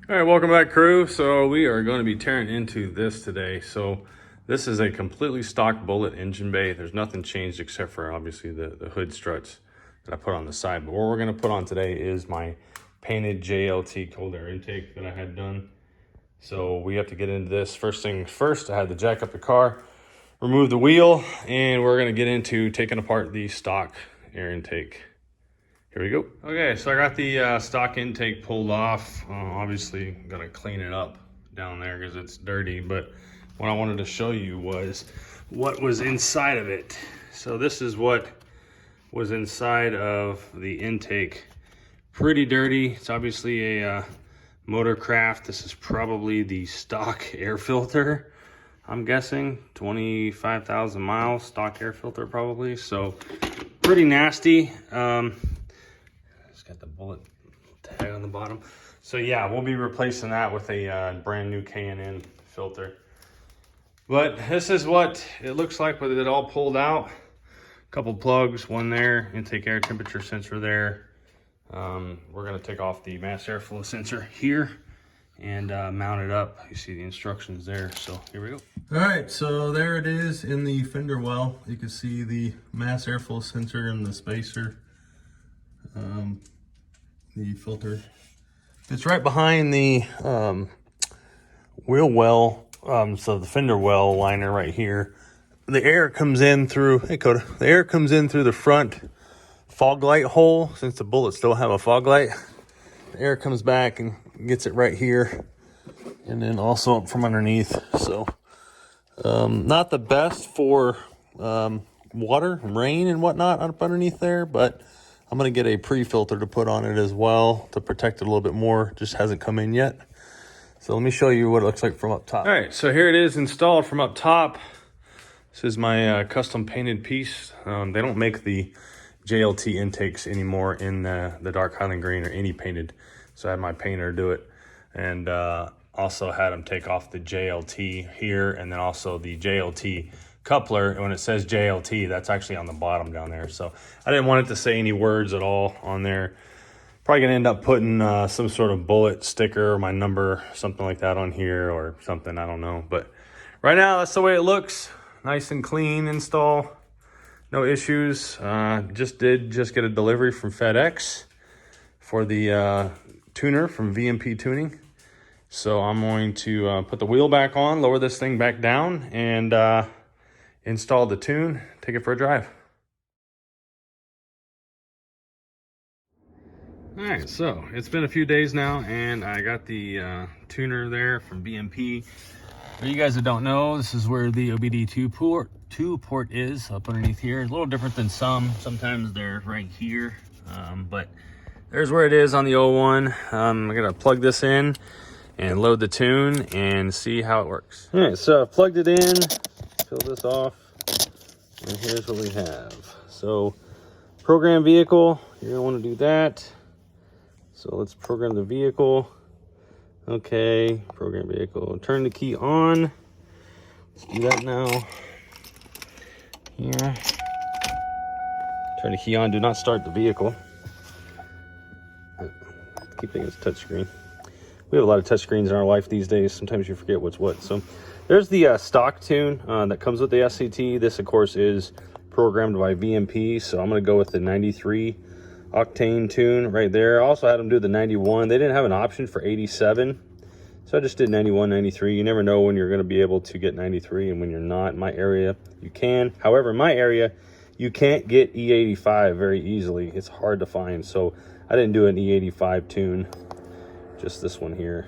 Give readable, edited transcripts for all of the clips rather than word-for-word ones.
All right, welcome back, crew. So we are going to be tearing into this today. So this is a completely stock Bullitt engine bay. There's nothing changed except for obviously the hood struts that I put on the side. But what we're going to put on today is my painted JLT Cold Air Intake that I had done. So we have to get into this. First things first, I had to jack up the car, remove the wheel, and we're going to get into taking apart the stock air intake. Here we go. Okay, so I got the stock intake pulled off. Obviously, I'm gonna clean it up down there because it's dirty, but what I wanted to show you was what was inside of it. So this is what was inside of the intake. Pretty dirty. It's obviously a Motorcraft. This is probably the stock air filter. I'm guessing 25,000 miles stock air filter probably. So pretty nasty. Got the Bullitt tag on the bottom. So yeah, we'll be replacing that with a brand new K&N filter. But this is what it looks like with it all pulled out. A couple plugs, one there, intake air temperature sensor there. We're gonna take off the mass airflow sensor here and mount it up. You see the instructions there, so here we go. All right, so there it is in the fender well. You can see the mass airflow sensor and the spacer. The filter. It's right behind the wheel well, so the fender well liner right here. The air comes in through, hey Coda, the air comes in through the front fog light hole. Since the Bullets still have a fog light, the air comes back and gets it right here, and then also up from underneath. So not the best for water, rain and whatnot up underneath there, but I'm going to get a pre-filter to put on it as well to protect it a little bit more. Just hasn't come in yet. So let me show you what it looks like from up top. All right, so here it is installed from up top. This is my custom painted piece. They don't make the JLT intakes anymore in the dark Highland green or any painted. So I had my painter do it. And also had him take off the JLT here and then also the JLT coupler. And when it says JLT, that's actually on the bottom down there. So I didn't want it to say any words at all on there. Probably gonna end up putting some sort of Bullitt sticker or my number, something like that on here or something, I don't know. But right now, that's the way it looks. Nice and clean install, no issues. Just get a delivery from FedEx for the tuner from VMPTuning. So I'm going to put the wheel back on, lower this thing back down, and install the tune, take it for a drive. All right, so it's been a few days now, and I got the tuner there from BMP. For you guys that don't know, this is where the OBD2 port is, up underneath here. A little different than sometimes they're right here, but there's where it is on the 01. I'm gonna plug this in and load the tune and see how it works. All right, so I've plugged it in, fill this off, and here's what we have. So program vehicle, you're gonna want to do that. So let's program the vehicle. Okay, program vehicle, turn the key on. Let's do that now. Here, turn the key on, do not start the vehicle. Keep thinking it's touchscreen. We have a lot of touchscreens in our life these days. Sometimes you forget what's what. So there's the stock tune that comes with the SCT. This, of course, is programmed by VMP. So I'm going to go with the 93 octane tune right there. I also had them do the 91. They didn't have an option for 87. So I just did 91, 93. You never know when you're going to be able to get 93 and when you're not. In my area, you can. However, in my area, you can't get E85 very easily. It's hard to find. So I didn't do an E85 tune. Just this one here.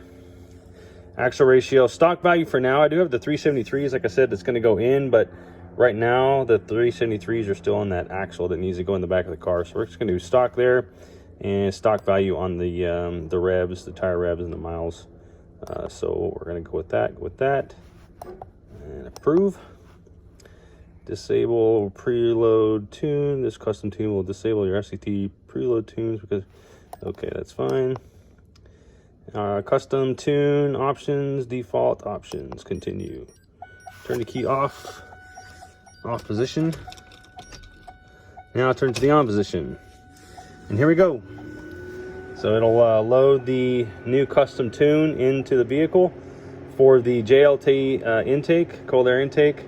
Axle ratio, stock value for now. I do have the 373s, like I said, that's going to go in, but right now the 373s are still on that axle that needs to go in the back of the car. So we're just going to do stock there and stock value on the revs, the tire revs and the miles. So we're going to go with that, and approve. Disable preload tune. This custom tune will disable your SCT preload tunes because, okay, that's fine. Custom tune options, default options, continue. Turn the key off position. Now turn to the on position. And here we go. So it'll load the new custom tune into the vehicle for the JLT intake, cold air intake,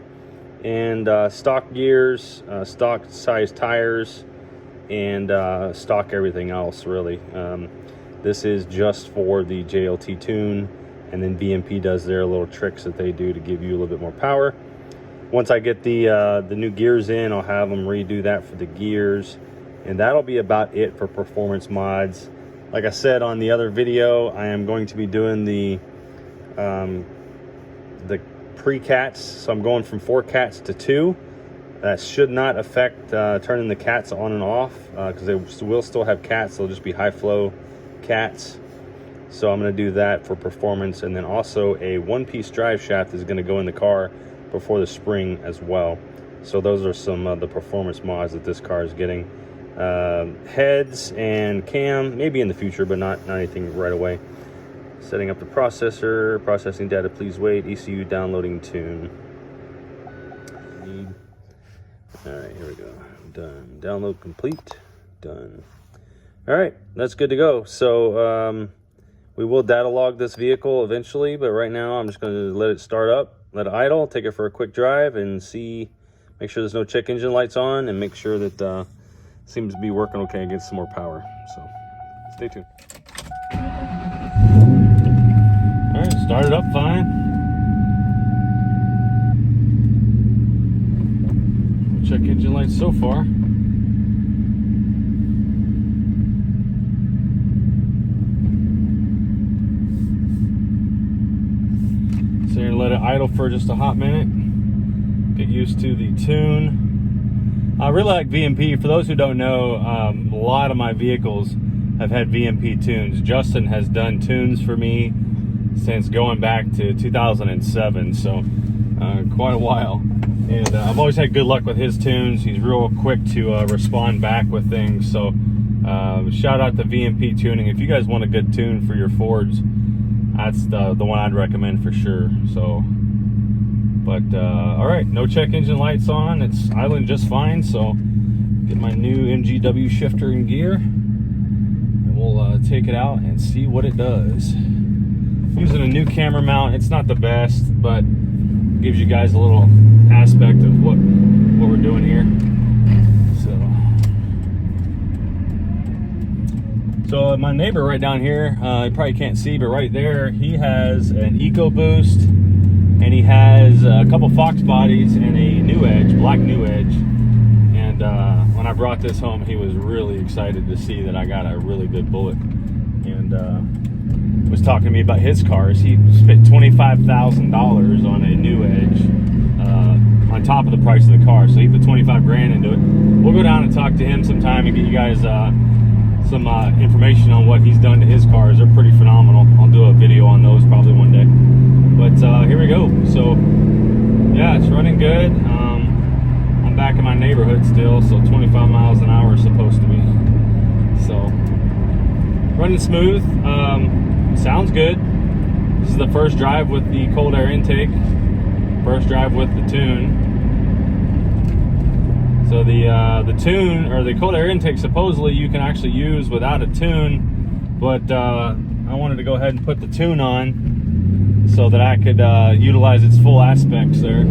and stock gears, stock size tires, and stock everything else really. This is just for the JLT tune, and then VMP does their little tricks that they do to give you a little bit more power. Once I get the new gears in, I'll have them redo that for the gears, and that'll be about it for performance mods. Like I said on the other video, I am going to be doing the pre-cats, so I'm going from 4 cats to 2. That should not affect turning the cats on and off, because they will still have cats. They'll just be high flow cats. So I'm going to do that for performance, and then also a 1-piece drive shaft is going to go in the car before the spring as well. So those are some of the performance mods that this car is getting. Heads and cam maybe in the future, but not anything right away. Setting up the processor, processing data, please wait, ECU downloading tune. All right, here we go. Done. Download complete. Done. All right, that's good to go. So we will data log this vehicle eventually, but right now I'm just going to let it start up, let it idle, take it for a quick drive, and see, make sure there's no check engine lights on, and make sure that seems to be working okay, get some more power. So stay tuned. All right, started up fine. Check engine lights so far. So you're gonna let it idle for just a hot minute. Get used to the tune. I really like VMP. For those who don't know, a lot of my vehicles have had VMP tunes. Justin has done tunes for me since going back to 2007, so quite a while. And I've always had good luck with his tunes. He's real quick to respond back with things. So shout out to VMP Tuning. If you guys want a good tune for your Fords, that's the one I'd recommend for sure. So, but all right, no check engine lights on. It's idling just fine. So get my new MGW shifter in gear, and we'll take it out and see what it does. Using a new camera mount. It's not the best, but gives you guys a little aspect of what we're doing here. So my neighbor right down here, you probably can't see, but right there, he has an EcoBoost, and he has a couple Fox bodies and a New Edge, black New Edge. And when I brought this home, he was really excited to see that I got a really good Bullitt, and was talking to me about his cars. He spent $25,000 on a New Edge on top of the price of the car, so he put 25 grand into it. We'll go down and talk to him sometime and get you guys some information on what he's done to his cars. They're pretty phenomenal. I'll do a video on those probably one day. But here we go. So yeah, it's running good. I'm back in my neighborhood still, so 25 miles an hour is supposed to be. So running smooth. Sounds good. This is the first drive with the cold air intake, first drive with the tune. So the tune, or the cold air intake, supposedly you can actually use without a tune, but I wanted to go ahead and put the tune on so that I could utilize its full aspects there.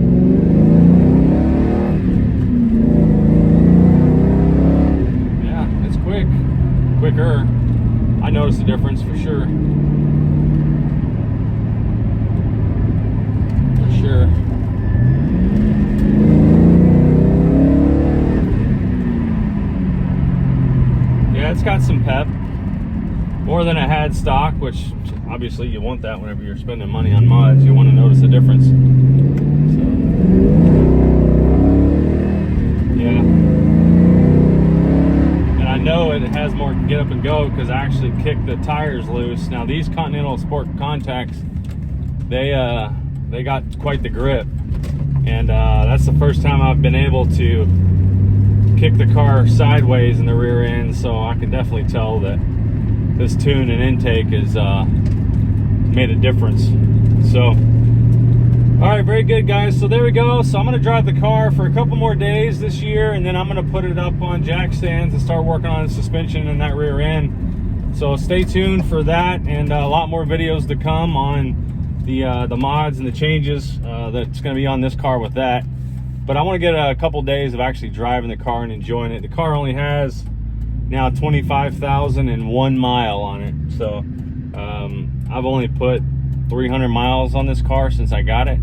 Yeah, it's quicker. I noticed the difference for sure. Yeah, it's got some pep, more than it had stock, which obviously you want that whenever you're spending money on mods. You want to notice the difference. So, yeah, and I know it has more get up and go because I actually kicked the tires loose. Now these Continental Sport contacts, they got quite the grip, and that's the first time I've been able to kick the car sideways in the rear end, so I can definitely tell that this tune and intake has made a difference. So all right, very good guys. So there we go. So I'm going to drive the car for a couple more days this year, and then I'm going to put it up on jack stands and start working on the suspension and that rear end. So stay tuned for that, and a lot more videos to come on the mods and the changes that's going to be on this car with that. But I want to get a couple days of actually driving the car and enjoying it. The car only has now 25,001 mile on it. So I've only put 300 miles on this car since I got it.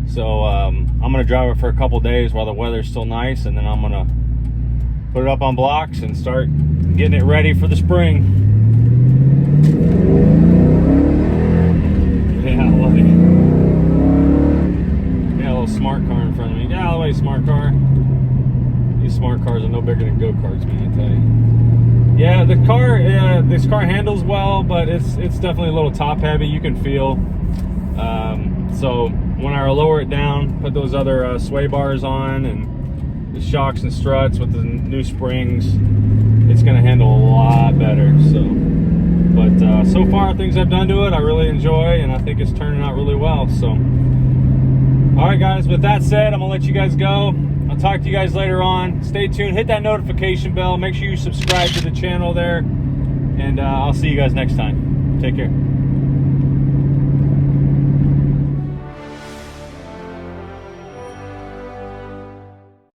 So I'm going to drive it for a couple days while the weather's still nice, and then I'm going to put it up on blocks and start getting it ready for the spring. Yeah, I love it. Yeah, a little smart car in front of me. Get out of the way, smart car. These smart cars are no bigger than go-karts, man, I tell you. Yeah, the car, this car handles well, but it's definitely a little top heavy. You can feel. So when I lower it down, put those other sway bars on and the shocks and struts with the new springs, it's going to handle a lot better. But so far, things I've done to it, I really enjoy, and I think it's turning out really well. So, all right, guys. With that said, I'm gonna let you guys go. I'll talk to you guys later on. Stay tuned. Hit that notification bell. Make sure you subscribe to the channel there, and I'll see you guys next time. Take care.